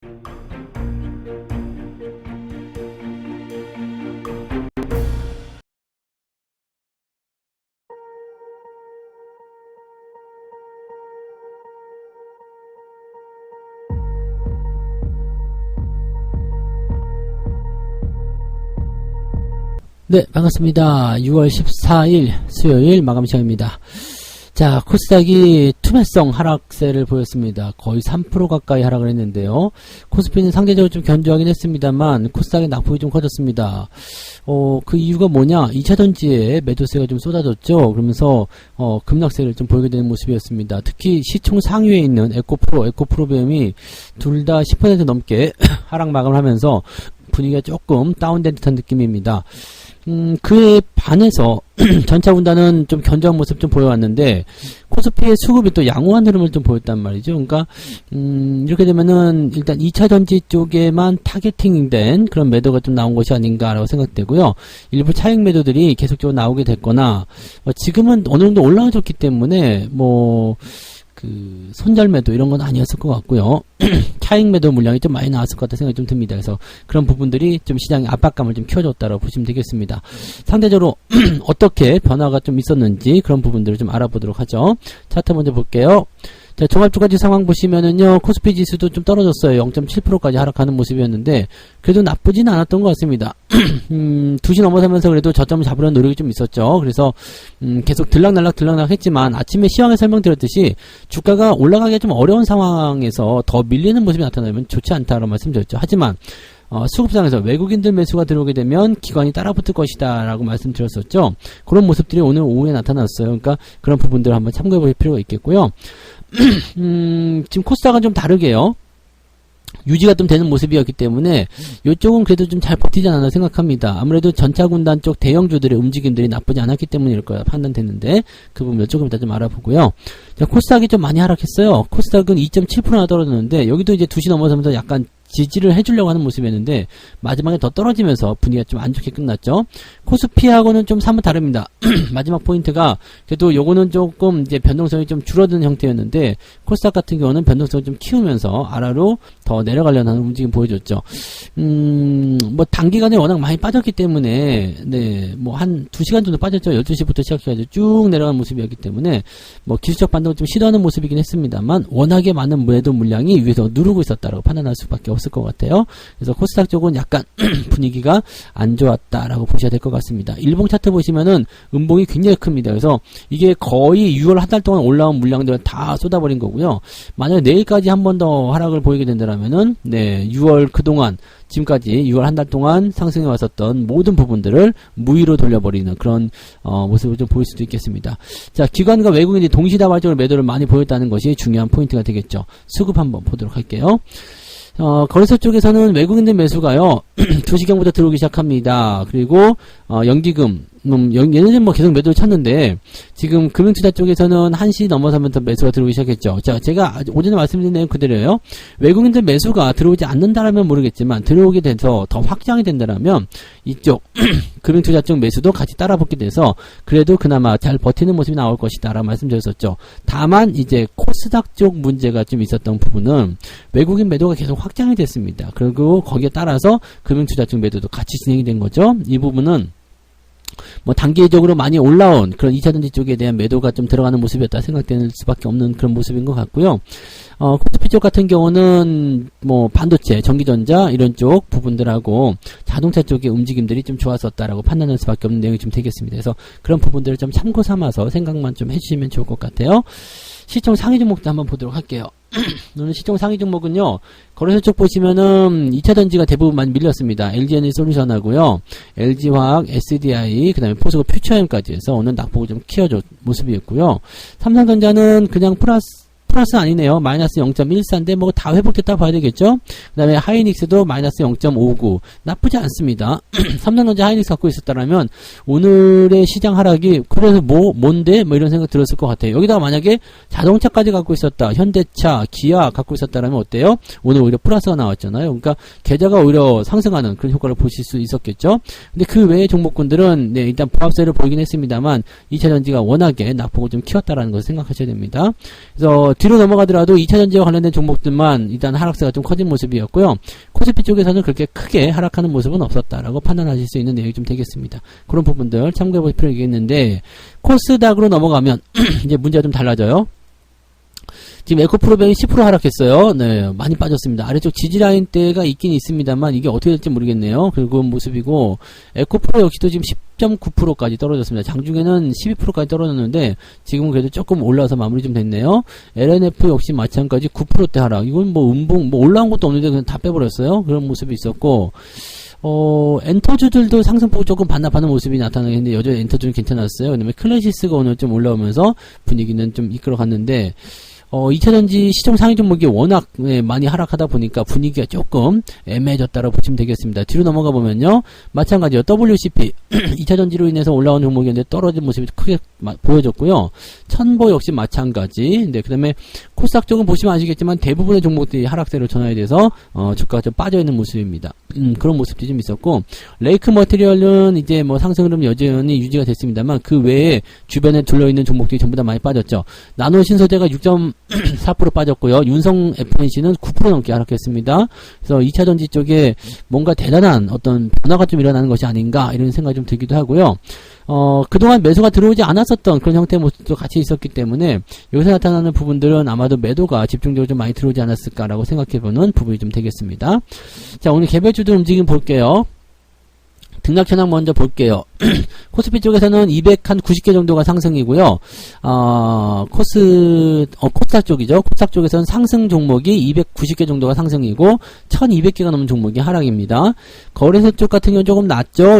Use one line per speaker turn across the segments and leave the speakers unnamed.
네, 반갑습니다. 6월 14일 수요일 마감 시간입니다. 자, 코스닥이 투매성 하락세를 보였습니다. 거의 3% 가까이 하락을 했는데요. 코스피는 상대적으로 좀 견조하긴 했습니다만 코스닥의 낙폭이 좀 커졌습니다. 그 이유가 뭐냐? 2차전지에 매도세가 좀 쏟아졌죠. 그러면서 급락세를 좀 보이게 되는 모습이었습니다. 특히 시총 상위에 있는 에코프로비움이 둘 다 10% 넘게 하락 마감을 하면서 분위기가 조금 다운된 듯한 느낌입니다. 그에 반해서 전차군단은 좀 견조한 모습 좀 보여왔는데 코스피의 수급이 또 양호한 흐름을 좀 보였단 말이죠. 그러니까 이렇게 되면은 일단 2차전지 쪽에만 타겟팅된 그런 매도가 좀 나온 것이 아닌가라고 생각되고요. 일부 차익 매도들이 계속적으로 나오게 됐거나 지금은 어느 정도 올라와줬기 때문에 손절 매도 이런 건 아니었을 것 같고요. 차익 매도 물량이 좀 많이 나왔을 것 같다는 생각이 좀 듭니다. 그래서 그런 부분들이 좀 시장의 압박감을 좀 키워줬다고 보시면 되겠습니다. 상대적으로 어떻게 변화가 좀 있었는지 그런 부분들을 좀 알아보도록 하죠. 차트 먼저 볼게요. 자, 종합주가지 상황 보시면은요, 코스피 지수도 좀 떨어졌어요. 0.7%까지 하락하는 모습이었는데, 그래도 나쁘진 않았던 것 같습니다. 2시 넘어서면서 그래도 저점을 잡으려는 노력이 좀 있었죠. 그래서, 계속 들락날락 했지만, 아침에 시황에 설명드렸듯이, 주가가 올라가기가 좀 어려운 상황에서 더 밀리는 모습이 나타나면 좋지 않다라고 말씀드렸죠. 하지만, 수급상에서 외국인들 매수가 들어오게 되면 기관이 따라붙을 것이다 라고 말씀드렸었죠. 그런 모습들이 오늘 오후에 나타났어요. 그러니까 그런 부분들을 한번 참고해 볼 필요가 있겠고요. 지금 코스닥은 좀 다르게요. 유지가 좀 되는 모습이었기 때문에 이쪽은 그래도 좀 잘 버티지 않았나 생각합니다. 아무래도 전차군단 쪽 대형주들의 움직임들이 나쁘지 않았기 때문일 거라 판단되는데 그 부분 조금 이따 좀 알아보고요. 자, 코스닥이 좀 많이 하락했어요. 코스닥은 2.7%나 떨어졌는데 여기도 이제 2시 넘어서면서 약간 지지를 해주려고 하는 모습이었는데 마지막에 더 떨어지면서 분위기가 좀 안 좋게 끝났죠. 코스피하고는 좀 사뭇 다릅니다. 마지막 포인트가 그래도 요거는 조금 이제 변동성이 좀 줄어드는 형태였는데 코스닥 같은 경우는 변동성을 좀 키우면서 아래로 더 내려가려는 하는 움직임 보여줬죠. 단기간에 워낙 많이 빠졌기 때문에 한 2시간 정도 빠졌죠. 12시부터 시작해가지고 쭉 내려간 모습이었기 때문에 기술적 반등을 좀 시도하는 모습이긴 했습니다만 워낙에 많은 매도 물량이 위에서 누르고 있었다라고 판단할 수밖에 없을 것 같아요. 그래서 코스닥 쪽은 약간 분위기가 안 좋았다라고 보셔야 될 것 같습니다. 일봉 차트 보시면은 음봉이 굉장히 큽니다. 그래서 이게 거의 6월 한 달 동안 올라온 물량들을 다 쏟아버린 거고요. 만약에 내일까지 한 번 더 하락을 보이게 된다면은 6월 그동안 지금까지 6월 한 달 동안 상승해 왔었던 모든 부분들을 무위로 돌려버리는 그런 모습을 좀 보일 수도 있겠습니다. 자, 기관과 외국인이 동시다발적으로 매도를 많이 보였다는 것이 중요한 포인트가 되겠죠. 수급 한번 보도록 할게요. 거래소 쪽에서는 외국인들 매수가요, 2시경부터 들어오기 시작합니다. 그리고, 연기금, 얘네들은 계속 매도를 찾는데, 지금 금융투자 쪽에서는 1시 넘어서면서 매수가 들어오기 시작했죠. 자, 제가 오전에 말씀드린 내용 그대로예요. 외국인들 매수가 들어오지 않는다라면 모르겠지만, 들어오게 돼서 더 확장이 된다라면, 이쪽, 금융투자 쪽 매수도 같이 따라붙게 돼서, 그래도 그나마 잘 버티는 모습이 나올 것이다 라고 말씀드렸었죠. 다만, 이제 코스닥 쪽 문제가 좀 있었던 부분은, 외국인 매도가 계속 확장이 됐습니다. 그리고 거기에 따라서 금융투자 쪽 매도도 같이 진행이 된 거죠. 이 부분은 단기적으로 많이 올라온 그런 2차전지 쪽에 대한 매도가 좀 들어가는 모습이었다 생각되는 수밖에 없는 그런 모습인 것 같고요. 코스피 쪽 같은 경우는 반도체, 전기전자 이런 쪽 부분들하고 자동차 쪽의 움직임들이 좀 좋았었다라고 판단할 수밖에 없는 내용이 좀 되겠습니다. 그래서 그런 부분들을 좀 참고 삼아서 생각만 좀 해주시면 좋을 것 같아요. 시총 상위 종목도 한번 보도록 할게요. 오늘 시총 상위 종목은요, 거래소 쪽 보시면은 2차전지가 대부분 많이 밀렸습니다. LG에너지솔루션하고요, LG화학, SDI, 그 다음에 포스코 퓨처엠까지 해서 오늘 낙폭을 좀 키워준 모습이었고요. 삼성전자는 그냥 플러스 아니네요. 마이너스 0.14인데 다 회복됐다 봐야 되겠죠. 그 다음에 하이닉스도 마이너스 0.59 나쁘지 않습니다. 삼성전자 하이닉스 갖고 있었다라면 오늘의 시장 하락이 그래서 뭔데 이런 생각 들었을 것 같아요. 여기다가 만약에 자동차까지 갖고 있었다, 현대차, 기아 갖고 있었다라면 어때요? 오늘 오히려 플러스가 나왔잖아요. 그러니까 계좌가 오히려 상승하는 그런 효과를 보실 수 있었겠죠. 근데 그 외의 종목군들은 일단 보합세를 보이긴 했습니다만 2차전지가 워낙에 낙폭을 좀 키웠다라는 것을 생각하셔야 됩니다. 그래서 뒤로 넘어가더라도 2차전지와 관련된 종목들만 일단 하락세가 좀 커진 모습이었고요. 코스피 쪽에서는 그렇게 크게 하락하는 모습은 없었다라고 판단하실 수 있는 내용이 좀 되겠습니다. 그런 부분들 참고해 볼 필요가 있겠는데, 코스닥으로 넘어가면 이제 문제가 좀 달라져요. 지금 에코프로뱅이 10% 하락했어요. 네, 많이 빠졌습니다. 아래쪽 지지라인대가 있긴 있습니다만 이게 어떻게 될지 모르겠네요. 그런 모습이고, 에코프로 역시도 지금 10.9%까지 떨어졌습니다. 장중에는 12%까지 떨어졌는데 지금은 그래도 조금 올라와서 마무리 좀 됐네요. LNF 역시 마찬가지 9%대 하락. 이건 뭐 음봉 뭐 올라온 것도 없는데 그냥 다 빼버렸어요. 그런 모습이 있었고, 엔터주들도 상승폭 조금 반납하는 모습이 나타나겠는데 여전히 엔터주는 괜찮았어요. 그다음에 클래시스가 오늘 좀 올라오면서 분위기는 좀 이끌어갔는데, 2차전지 시총 상위 종목이 워낙 많이 하락하다 보니까 분위기가 조금 애매해졌다고 보시면 되겠습니다. 뒤로 넘어가 보면요, 마찬가지요. WCP 2차전지로 인해서 올라온 종목이었는데 떨어진 모습이 크게 보여졌고요. 천보 역시 마찬가지. 네, 그다음에 코스닥 쪽은 보시면 아시겠지만 대부분의 종목들이 하락세로 전환이 돼서 주가가 좀 빠져 있는 모습입니다. 그런 모습들이 좀 있었고, 레이크 머티리얼은 이제 뭐 상승 흐름 여전히 유지가 됐습니다만 그 외에 주변에 둘러 있는 종목들이 전부 다 많이 빠졌죠. 나노 신소재가 4% 빠졌고요. 윤성 FNC는 9% 넘게 하락했습니다. 그래서 2차전지 쪽에 뭔가 대단한 어떤 변화가 좀 일어나는 것이 아닌가 이런 생각이 좀 들기도 하고요. 그동안 매수가 들어오지 않았었던 그런 형태의 모습도 같이 있었기 때문에 여기서 나타나는 부분들은 아마도 매도가 집중적으로 좀 많이 들어오지 않았을까라고 생각해보는 부분이 좀 되겠습니다. 자, 오늘 개별주들 움직임 볼게요. 등락 현황 먼저 볼게요. 코스피 쪽에서는 290개 정도가 상승이고요. 코스닥 쪽이죠. 코스닥 쪽에서는 상승 종목이 290개 정도가 상승이고 1200개가 넘는 종목이 하락입니다. 거래소 쪽 같은 경우는 조금 낮죠.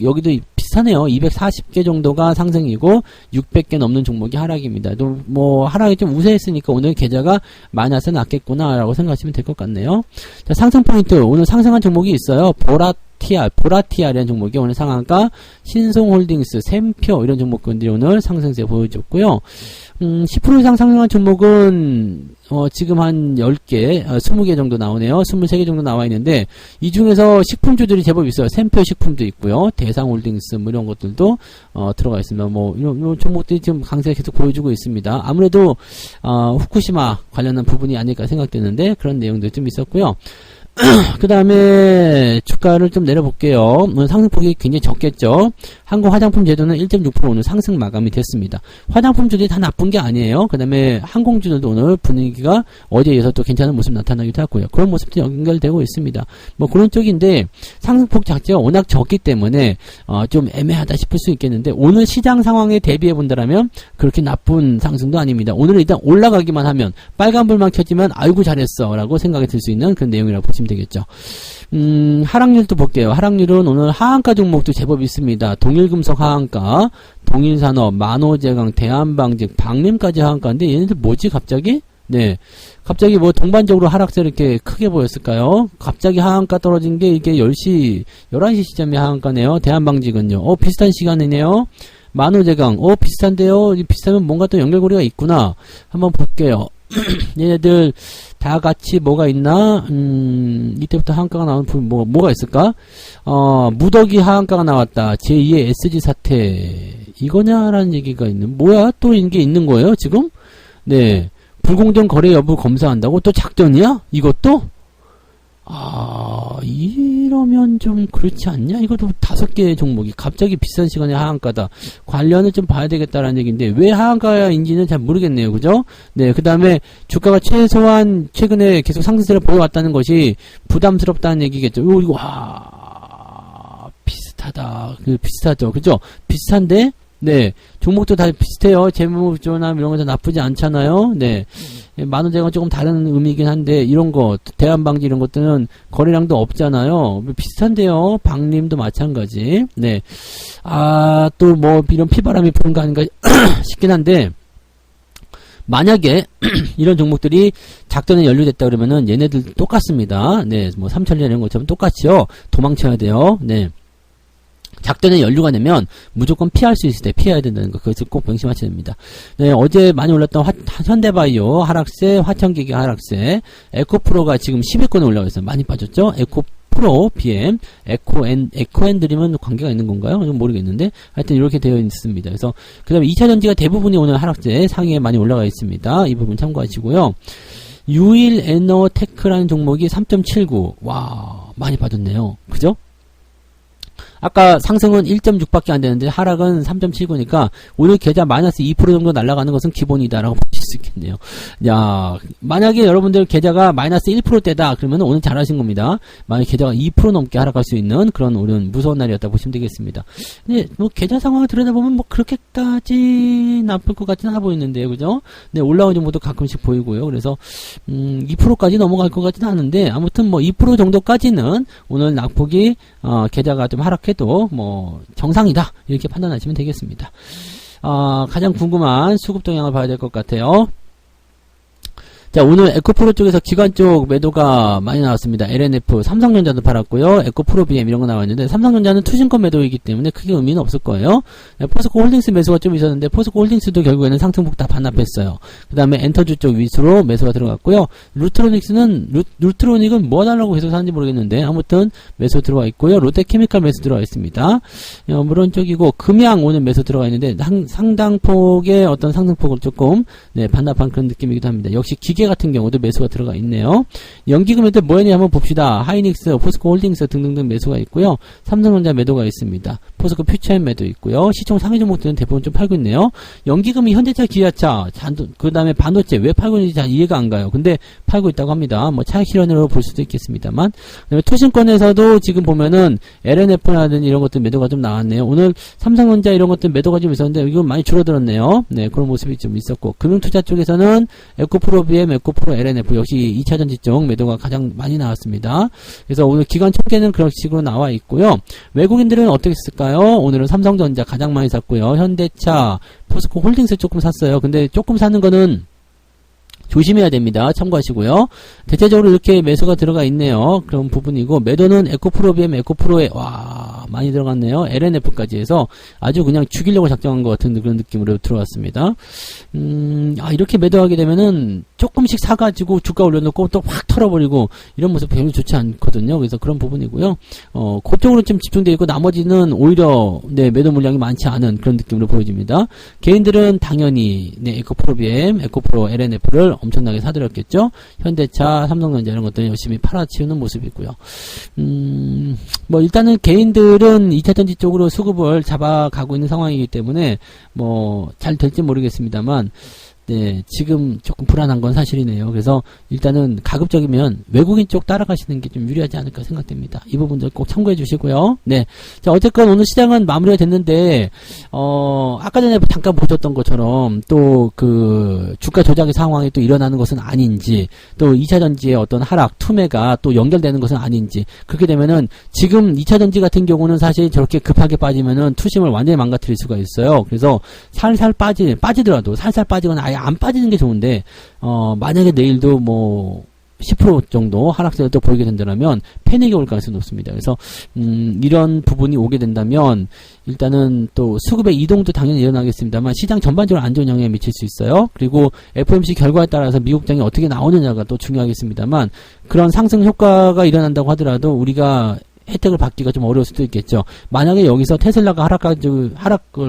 여기도 비슷하네요. 240개 정도가 상승이고 600개 넘는 종목이 하락입니다. 또 뭐 하락이 좀 우세했으니까 오늘 계좌가 마이너스 났겠구나라고 생각하시면 될 것 같네요. 자, 상승 포인트 오늘 상승한 종목이 있어요. 보라티아라는 종목이 오늘 상한가, 신송홀딩스, 샘표 이런 종목군들이 오늘 상승세 보여줬고요. 10% 이상 상승한 종목은 지금 한 10개, 20개 정도 나오네요. 23개 정도 나와 있는데 이 중에서 식품주들이 제법 있어요. 샘표 식품도 있고요. 대상홀딩스 뭐 이런 것들도 들어가 있습니다. 뭐 이런 종목들이 지금 강세를 계속 보여주고 있습니다. 아무래도 후쿠시마 관련한 부분이 아닐까 생각되는데 그런 내용도 좀 있었고요. 그 다음에 주가를 좀 내려볼게요. 오늘 상승폭이 굉장히 적겠죠. 한국 화장품 제조는 1.6% 오늘 상승 마감이 됐습니다. 화장품주들이 다 나쁜 게 아니에요. 그 다음에 항공주들도 오늘 분위기가 어제에 이어서 또 괜찮은 모습 나타나기도 하고요. 그런 모습도 연결되고 있습니다. 뭐 그런 쪽인데 상승폭 자체가 워낙 적기 때문에 좀 애매하다 싶을 수 있겠는데 오늘 시장 상황에 대비해 본다라면 그렇게 나쁜 상승도 아닙니다. 오늘은 일단 올라가기만 하면 빨간불만 켜지면 아이고 잘했어 라고 생각이 들 수 있는 그런 내용이라고 보시면 되겠죠. 하락률도 볼게요. 하락률은 오늘 하한가 종목도 제법 있습니다. 동일금속 하한가, 동일산업, 만호제강, 대한방직, 방림까지 하한가인데 얘네들 뭐지 갑자기? 네. 갑자기 뭐 동반적으로 하락세 이렇게 크게 보였을까요? 갑자기 하한가 떨어진 게 이게 10시, 11시 시점에 하한가네요. 대한방직은요. 비슷한 시간이네요. 만호제강, 비슷한데요. 비슷하면 뭔가 또 연결고리가 있구나. 한번 볼게요. 얘네들 다 같이 뭐가 있나? 이때부터 하한가가 나오는 부분 뭐가 있을까? 무더기 하한가가 나왔다. 제2의 SG 사태 이거냐라는 얘기가 있는. 뭐야? 또 이게 있는 거예요 지금? 네. 불공정 거래 여부 검사한다고? 또 작전이야? 이것도? 이러면 좀 그렇지 않냐? 이것도 5개의 종목이 갑자기 비싼 시간에 하한가다. 관련을 좀 봐야 되겠다라는 얘기인데 왜 하한가인지는 잘 모르겠네요. 그죠? 네, 그 다음에 주가가 최소한 최근에 계속 상승세를 보여왔다는 것이 부담스럽다는 얘기겠죠. 이거 비슷하다. 비슷하죠. 그죠? 비슷한데 네, 종목도 다 비슷해요. 재무조나 이런 거 다 나쁘지 않잖아요. 네, 만원제가 조금 다른 의미이긴 한데 이런 거 대한방지 이런 것들은 거래량도 없잖아요. 비슷한데요. 방림도 마찬가지. 네, 또 뭐 이런 피바람이 부는 거 아닌가 싶긴 한데 만약에 이런 종목들이 작전에 연루됐다 그러면은 얘네들 똑같습니다. 네, 뭐 삼천리 이런 것처럼 똑같이요. 도망쳐야 돼요. 네. 작전에 연루가 되면 무조건 피할 수 있을 때 피해야 된다는 거 그것을 꼭 명심하셔야 됩니다. 네, 어제 많이 올랐던 현대바이오 하락세, 화천기계 하락세, 에코프로가 지금 10위권에 올라가 있어요. 많이 빠졌죠? 프로 BM, 에코앤드림은 관계가 있는 건가요? 모르겠는데 하여튼 이렇게 되어 있습니다. 그래서 그 다음에 2차 전지가 대부분이 오늘 하락세 상위에 많이 올라가 있습니다. 이 부분 참고하시고요. 유일에너테크라는 종목이 3.79. 와, 많이 빠졌네요. 그죠? 아까 상승은 1.6밖에 안 되는데 하락은 3.79니까 오늘 계좌 마이너스 2% 정도 날아가는 것은 기본이다라고 보실 수 있겠네요. 야, 만약에 여러분들 계좌가 마이너스 1%대다 그러면 오늘 잘하신 겁니다. 만약에 계좌가 2% 넘게 하락할 수 있는 그런 오늘 무서운 날이었다 보시면 되겠습니다. 근데 뭐 계좌 상황을 들여다보면 뭐 그렇게까지 나쁠 것 같지는 않아 보이는데요. 그죠? 네, 올라오는 정도도 가끔씩 보이고요. 그래서 2%까지 넘어갈 것 같지는 않은데 아무튼 뭐 2% 정도까지는 오늘 낙폭이 계좌가 좀 하락해도 뭐 정상이다 이렇게 판단하시면 되겠습니다. 가장 궁금한 수급 동향을 봐야 될 것 같아요. 자, 오늘 에코프로 쪽에서 기관 쪽 매도가 많이 나왔습니다. LNF, 삼성전자도 팔았고요. 에코프로 BM 이런 거 나왔는데 삼성전자는 투신권 매도이기 때문에 크게 의미는 없을 거예요. 포스코 홀딩스 매수가 좀 있었는데 포스코 홀딩스도 결국에는 상승폭 다 반납했어요. 그 다음에 엔터주 쪽 위수로 매수가 들어갔고요. 루트로닉은 뭐 달라고 계속 사는지 모르겠는데 아무튼 매수 들어와 있고요. 롯데케미칼 매수 들어와 있습니다. 물론 쪽이고 금양 오늘 매수 들어가 있는데 상당폭의 어떤 상승폭을 조금 반납한 그런 느낌이기도 합니다. 역시 기계 같은 경우도 매수가 들어가 있네요. 연기금에도 뭐였냐 한번 봅시다. 하이닉스, 포스코 홀딩스 등등등 매수가 있고요. 삼성전자 매도가 있습니다. 포스코 퓨처엠 매도 있고요. 시총 상위 종목들은 대부분 좀 팔고 있네요. 연기금이 현대차, 기아차, 그 다음에 반도체 왜 팔고 있는지 잘 이해가 안 가요. 근데 팔고 있다고 합니다. 뭐 차익 실현으로 볼 수도 있겠습니다만. 그다음에 투신권에서도 지금 보면은 LNF라든지 이런 것들 매도가 좀 나왔네요. 오늘 삼성전자 이런 것들 매도가 좀 있었는데 이건 많이 줄어들었네요. 네, 그런 모습이 좀 있었고 금융투자 쪽에서는 에코프로 BM, 에코프로 LNF 역시 2차전지 쪽 매도가 가장 많이 나왔습니다. 그래서 오늘 기관 총계는 그런 식으로 나와 있고요. 외국인들은 어떻게 쓸까요? 오늘은 삼성전자 가장 많이 샀고요. 현대차, 포스코 홀딩스 조금 샀어요. 근데 조금 사는 거는 조심해야 됩니다. 참고하시고요. 대체적으로 이렇게 매수가 들어가 있네요. 그런 부분이고 매도는 에코프로 BM, 에코프로에 많이 들어갔네요. LNF까지 해서 아주 그냥 죽이려고 작정한 것 같은 그런 느낌으로 들어왔습니다. 이렇게 매도하게 되면은 조금씩 사가지고 주가 올려놓고 또 확 털어버리고 이런 모습 별로 좋지 않거든요. 그래서 그런 부분이고요. 그쪽으로 좀 집중되어 있고 나머지는 오히려 매도 물량이 많지 않은 그런 느낌으로 보여집니다. 개인들은 당연히 에코프로 BM, 에코프로 LNF를 엄청나게 사들였겠죠. 현대차, 삼성전자 이런 것들 열심히 팔아치우는 모습이고요. 뭐 일단은 개인들은 2차전지 쪽으로 수급을 잡아가고 있는 상황이기 때문에 뭐 잘 될지 모르겠습니다만 네, 지금 조금 불안한 건 사실이네요. 그래서 일단은 가급적이면 외국인 쪽 따라가시는 게 좀 유리하지 않을까 생각됩니다. 이 부분들 꼭 참고해 주시고요. 네. 자, 어쨌건 오늘 시장은 마무리가 됐는데, 아까 전에 잠깐 보셨던 것처럼 또 그 주가 조작의 상황이 또 일어나는 것은 아닌지, 또 2차전지의 어떤 하락, 투매가 또 연결되는 것은 아닌지, 그렇게 되면은 지금 2차전지 같은 경우는 사실 저렇게 급하게 빠지면은 투심을 완전히 망가뜨릴 수가 있어요. 그래서 살살 빠지더라도 살살 빠지거나 아예 안 빠지는 게 좋은데 만약에 내일도 뭐 10% 정도 하락세를 또 보이게 된다면 패닉이 올 가능성이 높습니다. 그래서 이런 부분이 오게 된다면 일단은 또 수급의 이동도 당연히 일어나겠습니다만 시장 전반적으로 안 좋은 영향을 미칠 수 있어요. 그리고 FOMC 결과에 따라서 미국장이 어떻게 나오느냐가 또 중요하겠습니다만 그런 상승 효과가 일어난다고 하더라도 우리가 혜택을 받기가 좀 어려울 수도 있겠죠. 만약에 여기서 테슬라가 하락을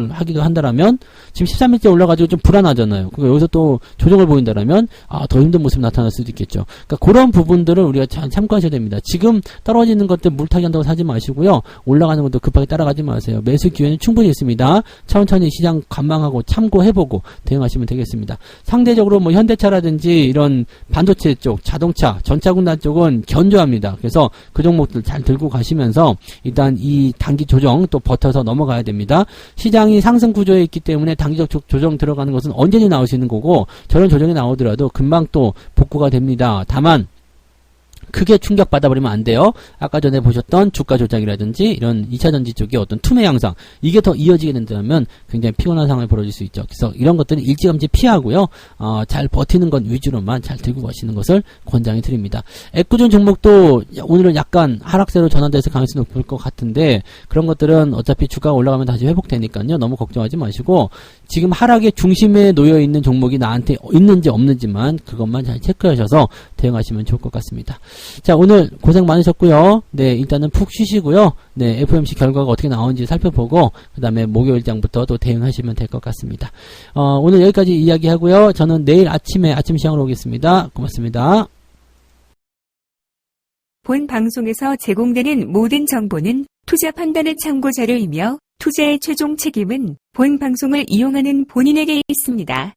하기도 한다라면 지금 13일째 올라가지고 좀 불안하잖아요. 그러니까 여기서 또 조정을 보인다라면 더 힘든 모습이 나타날 수도 있겠죠. 그러니까 그런 부분들을 우리가 참고하셔야 됩니다. 지금 떨어지는 것들 물타기 한다고 사지 마시고요. 올라가는 것도 급하게 따라가지 마세요. 매수 기회는 충분히 있습니다. 천천히 시장 관망하고 참고해보고 대응하시면 되겠습니다. 상대적으로 뭐 현대차라든지 이런 반도체 쪽, 자동차, 전차군단 쪽은 견조합니다. 그래서 그 종목들 잘 들고 가시면서 일단 이 단기 조정 또 버텨서 넘어가야 됩니다. 시장이 상승 구조에 있기 때문에 단기적 조정 들어가는 것은 언제든지 나올 수 있는 거고 저런 조정이 나오더라도 금방 또 복구가 됩니다. 다만 크게 충격받아버리면 안 돼요. 아까 전에 보셨던 주가 조작이라든지 이런 2차전지 쪽의 어떤 투매 양상 이게 더 이어지게 된다면 굉장히 피곤한 상황이 벌어질 수 있죠. 그래서 이런 것들은 일찌감치 피하고요. 잘 버티는 것 위주로만 잘 들고 가시는 것을 권장해 드립니다. 애꿎은 종목도 오늘은 약간 하락세로 전환돼서 가능성이 높을 것 같은데 그런 것들은 어차피 주가가 올라가면 다시 회복되니까요. 너무 걱정하지 마시고 지금 하락의 중심에 놓여 있는 종목이 나한테 있는지 없는지만 그것만 잘 체크하셔서 대응하시면 좋을 것 같습니다. 자, 오늘 고생 많으셨고요. 네, 일단은 푹 쉬시고요. 네, FOMC 결과가 어떻게 나오는지 살펴보고 그 다음에 목요일장부터 또 대응하시면 될 것 같습니다. 오늘 여기까지 이야기하고요. 저는 내일 아침에 아침 시황으로 오겠습니다. 고맙습니다.
본 방송에서 제공되는 모든 정보는 투자 판단의 참고 자료이며 투자의 최종 책임은 본 방송을 이용하는 본인에게 있습니다.